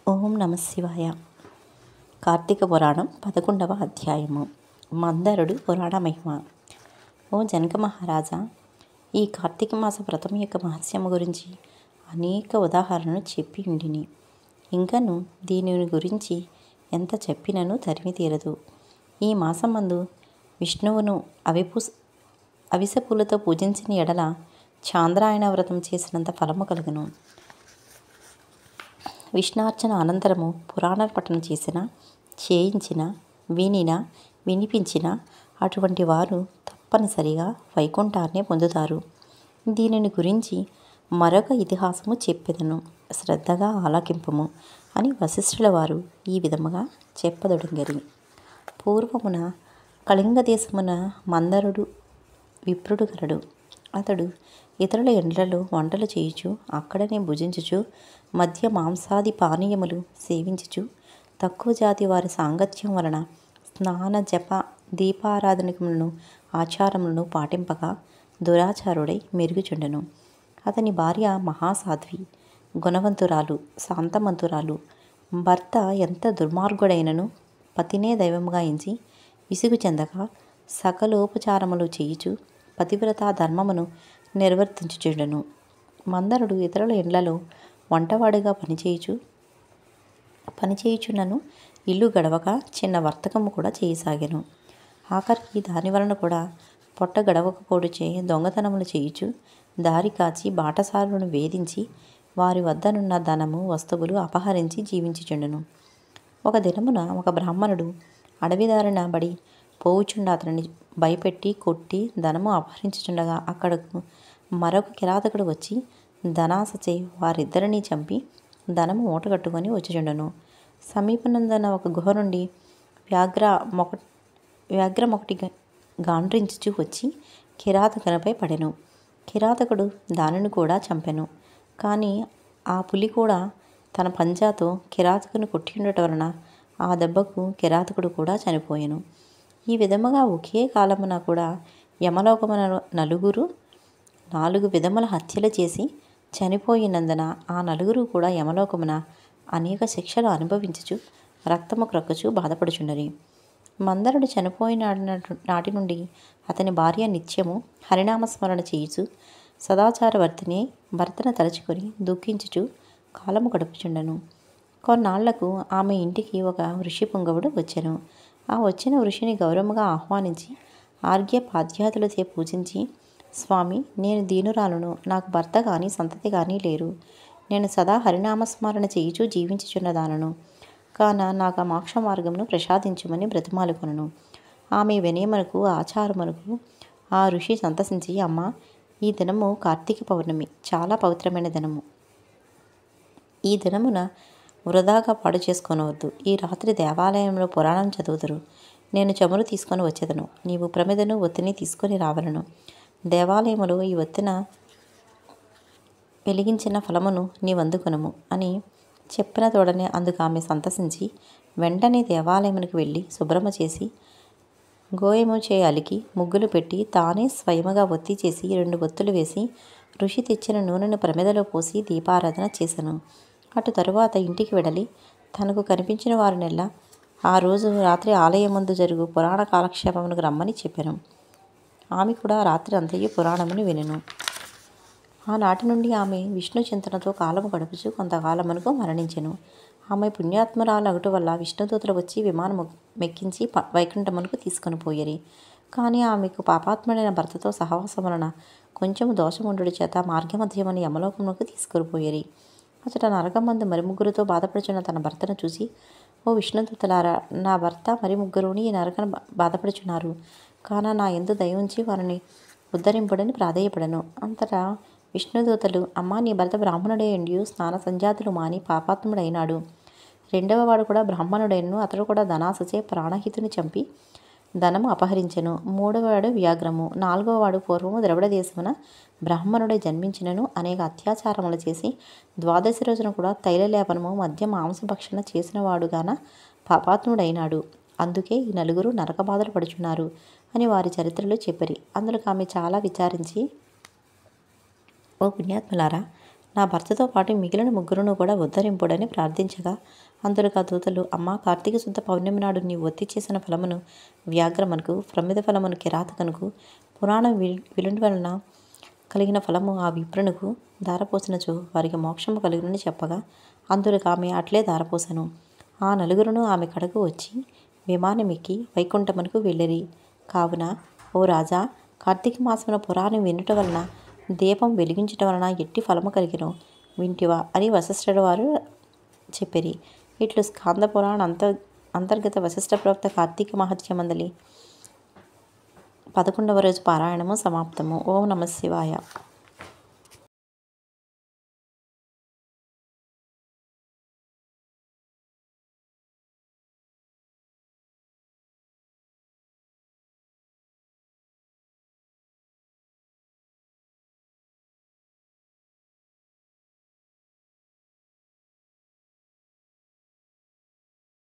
ఓం నమ శివాయ. కార్తీక పురాణం 11వ అధ్యాయము. మందరుడు పురాణ మహిమ. ఓ జనక మహారాజా, ఈ కార్తీక మాస వ్రతం యొక్క మహత్యము గురించి అనేక ఉదాహరణలు చెప్పి ఉండిని. ఇంకను దీని గురించి ఎంత చెప్పినను తరిమి తీరదు. ఈ మాసమందు విష్ణువును అవిసె పూలతో పూజించిన ఎడల చాంద్రాయణ వ్రతం చేసినంత ఫలము కలుగును. విష్ణార్చన అనంతరము పురాణ పఠనం చేయించిన వినిపించిన అటువంటి వారు తప్పనిసరిగా వైకుంఠాన్ని పొందుతారు. దీనిని గురించి మరొక ఇతిహాసము చెప్పెదను, శ్రద్ధగా ఆలకింపము అని వశిష్ఠుల వారు ఈ విధముగా చెప్పదొడంగరి. పూర్వమున కళింగ దేశమున మందరుడు విప్రుడు గలడు. అతడు ఇతరుల ఇండ్లలో వంటలు చేయుచు, అక్కడనే భుజించుచు, మద్య మాంసాది పానీయములు సేవించుచు, తక్కువ జాతి వారి సాంగత్యం వలన స్నాన జప దీపారాధనములను ఆచారములను పాటింపగా దురాచారుడై మెరుగుచుండెను. అతని భార్య మహాసాధ్వి, గుణవంతురాలు, శాంతమంతురాలు. భర్త ఎంత దుర్మార్గుడైనను పతినే దైవముగా ఎంచి విసుగు చెందక సకలోపచారములు చేయుచు పతివ్రతా ధర్మమును నిర్వర్తించుచుండెను. మందరుడు ఇతరుల ఇండ్లలో వంటవాడిగా పనిచేయుచున్నను ఇల్లు గడవక చిన్న వర్తకము కూడా చేయసాగాను. ఆఖరికి దాని వలన కూడా పొట్ట గడవకపోడుచే దొంగతనములు చేయుచు, దారి కాచి బాటసారులను వేధించి వారి వద్దనున్న ధనము వస్తువులు అపహరించి జీవించుచుండెను. ఒక దినమున ఒక బ్రాహ్మణుడు అడవిదారిన బడి పోవుచుండ అతనిని భయపెట్టి కొట్టి ధనము అపహరించుచుండగా అక్కడకు మరొక కిరాతకుడు వచ్చి ధనాసచే వారిద్దరినీ చంపి ధనము మూటగట్టుకొని వచ్చుచుండెను. సమీపనందున ఒక గుహ నుండి వ్యాఘ్రమొకటి గాండ్రించుచు వచ్చి కిరాతకునిపై పడెను. కిరాతకుడు దానిని కూడా చంపెను. కానీ ఆ పులి కూడా తన పంజాతో కిరాతకుని కొట్టిండటం వలన ఆ దెబ్బకు కిరాతకుడు కూడా చనిపోయెను. ఈ విధముగా ఒకే కాలమున కూడా యమలోకమున 4 విధముల హత్యలు చేసి చనిపోయినందున ఆ 4 కూడా యమలోకమున అనేక శిక్షలు అనుభవించుచు రక్తము క్రొక్కచు బాధపడుచుండరి. మందరుడు చనిపోయిన నాటి నుండి అతని భార్య నిత్యము హరినామస్మరణ చేయుచు సదాచారవర్తిని భర్తను తలుచుకొని దుఃఖించుచు కాలము గడుపుచుండెను. కొన్నాళ్లకు ఆమె ఇంటికి ఒక ఋషి పుంగవుడు వచ్చెను. ఆ వచ్చిన ఋషిని గౌరవముగా ఆహ్వానించి ఆర్ఘ్యపాద్యాదులచే పూజించి, స్వామి, నేను దీనురాలును, నాకు భర్త కానీ సంతతి కానీ లేరు. నేను సదా హరినామస్మరణ చేయుచు జీవించుచున్నదానను కాన నాకు ఆ మోక్ష మార్గమును ప్రసాదించుమని బ్రతిమాలుకొనెను. ఆమె వినయమునకు ఆచారమునకు ఆ ఋషి సంతసించి, అమ్మ, ఈ దినము కార్తీక పౌర్ణమి, చాలా పవిత్రమైన దినము. ఈ దినమున వృధాగా పాడు చేసుకొనవద్దు. ఈ రాత్రి దేవాలయంలో పురాణం చదువుదురు. నేను చమురు తీసుకొని వచ్చేదను. నీవు ప్రమిదను ఒత్తిని తీసుకొని రావలను. దేవాలయములో ఈ ఒత్తిన వెలిగించిన ఫలమును నీవందుకొనుము అని చెప్పిన తోడనే అందుకు ఆమె సంతసించి వెంటనే దేవాలయమునికి వెళ్ళి శుభ్రము చేసి గోయము అలికి ముగ్గులు పెట్టి తానే స్వయముగా ఒత్తి చేసి 2 ఒత్తులు వేసి ఋషి తెచ్చిన నూనెను ప్రమిదలో పోసి దీపారాధన చేసెను. అటు తరువాత ఇంటికి వెడలి తనకు కనిపించిన వారినెల్లా ఆ రోజు రాత్రి ఆలయమందు జరుగు పురాణ కాలక్షేపమునకు రమ్మని చెప్పెను. ఆమె కూడా రాత్రి అంతయు పురాణమును వినెను. ఆనాటి నుండి ఆమె విష్ణు చింతనతో కాలము గడుపుచు కొంతకాలమునకు మరణించెను. ఆమె పుణ్యాత్మరాలు అగుట వల్ల విష్ణుదూతలు వచ్చి విమానము మెక్కించి వైకుంఠమునకు తీసుకొని పోయిరి. కానీ ఆమెకు పాపాత్ముడైన భర్తతో సహవాసం వలన కొంచెము దోషముండు చేత మార్గమధ్యమని యమలోకమునకు తీసుకొని పోయిరి. అచట నరకమందు మరి 3 బాధపడుచున్న తన భర్తను చూసి, ఓ విష్ణుదూతలారా, నా భర్త మరి 3 ఈ నరకను బాధపడుచున్నారు. కాన నా యందు దయ ఉంచి వారిని ఉద్ధరింపుడని ప్రాధేయపడెను. అంతటా విష్ణుదూతలు, అమ్మా, నీ భర్త బ్రాహ్మణుడే ఉండి స్నాన సంధ్యాతులు మాని పాపాత్ముడైనాడు. 2వ వాడు కూడా బ్రాహ్మణుడైనను అతడు కూడా ధనాసచే ప్రాణహితుని చంపి ధనము అపహరించెను. 3వ వాడు వ్యాఘ్రము. 4వ వాడు పూర్వము ద్రవిడ దేశమున బ్రాహ్మణుడై జన్మించినను అనేక అత్యాచారములు చేసి 12 రోజున కూడా తైలలేపనము మద్య మాంసభక్షణ చేసిన వాడుగాన పాపాత్ముడైనాడు. అందుకే ఈ 4 నరక బాధలు పడుచున్నారు అని వారి చరిత్రలో చెప్పిరి. అందులో ఆమె చాలా విచారించి, ఓ పుణ్యాత్ములారా, నా భర్తతో పాటు మిగిలిన ముగ్గురును కూడా ఉద్ధరింపుడని ప్రార్థించగా అందుకు ఆ దూతలు, అమ్మా, కార్తీక శుద్ధ పౌర్ణమి నాడు నీవు ఒత్తి చేసిన ఫలమును వ్యాఘ్రమునకు, ప్రమిద ఫలమును కిరాతకనుకు, పురాణం విలుండి వలన కలిగిన ఫలము ఆ విప్రునకు దారపోసినచో వారికి మోక్షము కలుగునని చెప్పగా అందుకు ఆమె అట్లే దారపోసెను. ఆ నలుగురును ఆమె కడకు వచ్చి విమానమెక్కి వైకుంఠమునకు వెళ్ళిరి. కావున ఓ రాజా, కార్తీక మాసమున పురాణం వినుట వలన, దీపం వెలిగించుట వలన ఎట్టి ఫలము కలిగినో వింటివా అని వశిష్ఠుడు వారు చెప్పిరి. ఇట్లు స్కాంద పురాణ అంతర్గత వశిష్ఠ ప్రవక్త కార్తీక మహత్యమందలి 11వ రోజు పారాయణము సమాప్తము. ఓం నమః శివాయ.